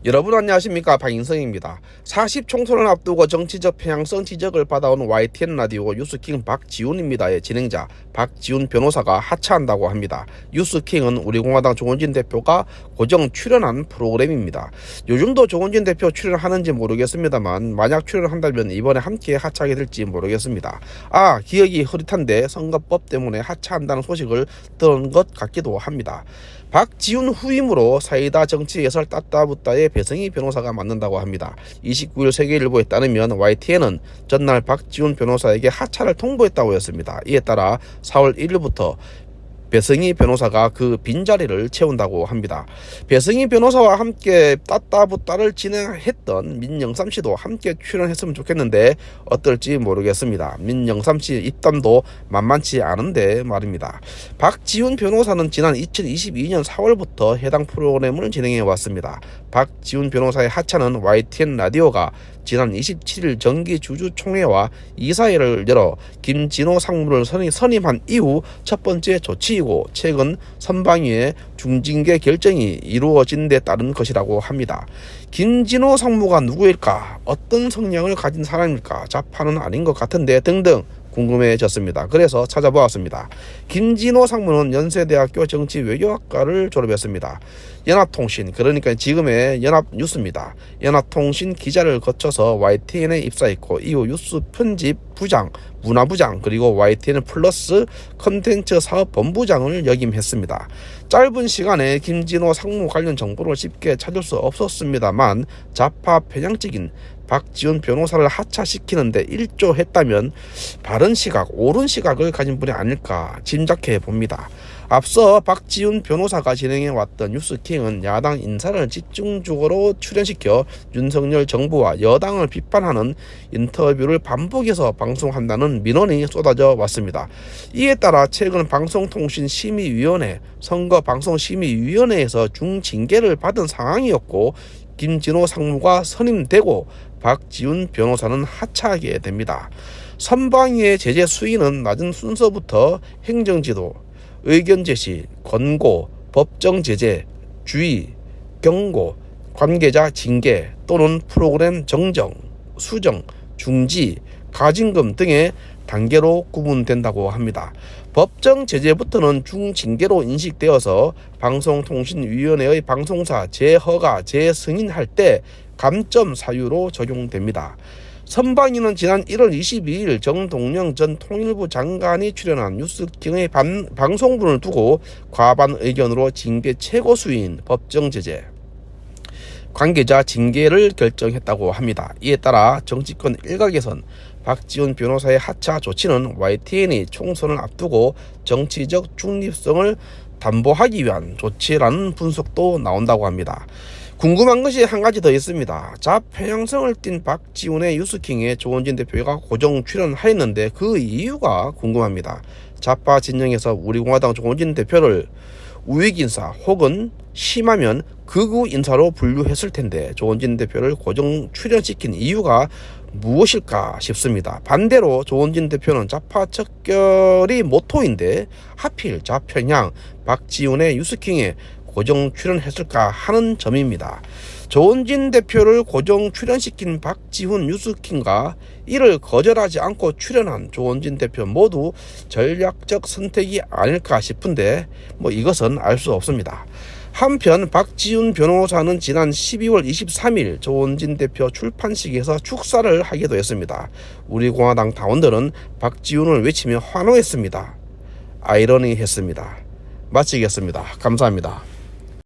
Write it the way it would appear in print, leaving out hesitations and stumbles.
여러분 안녕하십니까, 박인성입니다. 40 총선을 앞두고 정치적 편향성 지적을 받아온 YTN 라디오 뉴스킹 박지훈입니다의 진행자 박지훈 변호사가 하차한다고 합니다. 뉴스킹은 우리공화당 조원진 대표가 고정 출연한 프로그램입니다. 요즘도 조원진 대표 출연하는지 모르겠습니다만 만약 출연한다면 이번에 함께 하차하게 될지 모르겠습니다. 기억이 흐릿한데 선거법 때문에 하차한다는 소식을 들은 것 같기도 합니다. 박지훈 후임으로 사이다 정치 예설 따따붙다의 배성희 변호사가 맡는다고 합니다. 29일 세계일보에 따르면 YTN은 전날 박지훈 변호사에게 하차를 통보했다고 했습니다. 이에 따라 4월 1일부터 배성희 변호사가 그 빈자리를 채운다고 합니다. 배성희 변호사와 함께 따따붙다를 진행했던 민영삼 씨도 함께 출연했으면 좋겠는데 어떨지 모르겠습니다. 민영삼 씨 입담도 만만치 않은데 말입니다. 박지훈 변호사는 지난 2022년 4월부터 해당 프로그램을 진행해 왔습니다. 박지훈 변호사의 하차는 YTN 라디오가 지난 27일 정기주주총회와 이사회를 열어 김진호 상무를 선임한 이후 첫 번째 조치이고 최근 선방위의 중징계 결정이 이루어진 데 따른 것이라고 합니다. 김진호 상무가 누구일까? 어떤 성향을 가진 사람일까? 좌파는 아닌 것 같은데 등등 궁금해졌습니다. 그래서 찾아보았습니다. 김진호 상무는 연세대학교 정치외교학과를 졸업했습니다. 연합통신, 그러니까 지금의 연합뉴스입니다. 연합통신 기자를 거쳐서 YTN에 입사했고 이후 뉴스 편집 부장, 문화부장, 그리고 YTN 플러스 컨텐츠 사업본부장을 역임했습니다. 짧은 시간에 김진호 상무 관련 정보를 쉽게 찾을 수 없었습니다만 좌파 편향적인 박지훈 변호사를 하차시키는데 일조했다면 바른 시각, 옳은 시각을 가진 분이 아닐까 짐작해 봅니다. 앞서 박지훈 변호사가 진행해왔던 뉴스킹은 야당 인사를 집중적으로 출연시켜 윤석열 정부와 여당을 비판하는 인터뷰를 반복해서 방송한다는 민원이 쏟아져 왔습니다. 이에 따라 최근 방송통신심의위원회, 선거방송심의위원회에서 중징계를 받은 상황이었고 김진호 상무가 선임되고 박지훈 변호사는 하차하게 됩니다. 선방위의 제재 수위는 낮은 순서부터 행정지도, 의견 제시, 권고, 법정 제재, 주의, 경고, 관계자 징계 또는 프로그램 정정, 수정, 중지, 가징금 등의 단계로 구분된다고 합니다. 법정 제재부터는 중징계로 인식되어서 방송통신위원회의 방송사 재허가, 재승인할 때 감점 사유로 적용됩니다. 선방위는 지난 1월 22일 정동영 전 통일부 장관이 출연한 뉴스킹의 방송분을 두고 과반 의견으로 징계 최고 수위인 법정 제재, 관계자 징계를 결정했다고 합니다. 이에 따라 정치권 일각에선 박지훈 변호사의 하차 조치는 YTN이 총선을 앞두고 정치적 중립성을 담보하기 위한 조치라는 분석도 나온다고 합니다. 궁금한 것이 한 가지 더 있습니다. 좌편향성을 띤 박지훈의 뉴스킹에 조원진 대표가 고정 출연하였는데 그 이유가 궁금합니다. 좌파 진영에서 우리공화당 조원진 대표를 우익인사 혹은 심하면 극우 인사로 분류했을 텐데 조원진 대표를 고정 출연시킨 이유가 무엇일까 싶습니다. 반대로 조원진 대표는 좌파 척결이 모토인데 하필 좌편향 박지훈의 뉴스킹에 고정 출연했을까 하는 점입니다. 조원진 대표를 고정 출연시킨 박지훈 뉴스킹과 이를 거절하지 않고 출연한 조원진 대표 모두 전략적 선택이 아닐까 싶은데 이것은 알 수 없습니다. 한편 박지훈 변호사는 지난 12월 23일 조원진 대표 출판식에서 축사를 하기도 했습니다. 우리공화당 당원들은 박지훈을 외치며 환호했습니다. 아이러니했습니다. 마치겠습니다. 감사합니다.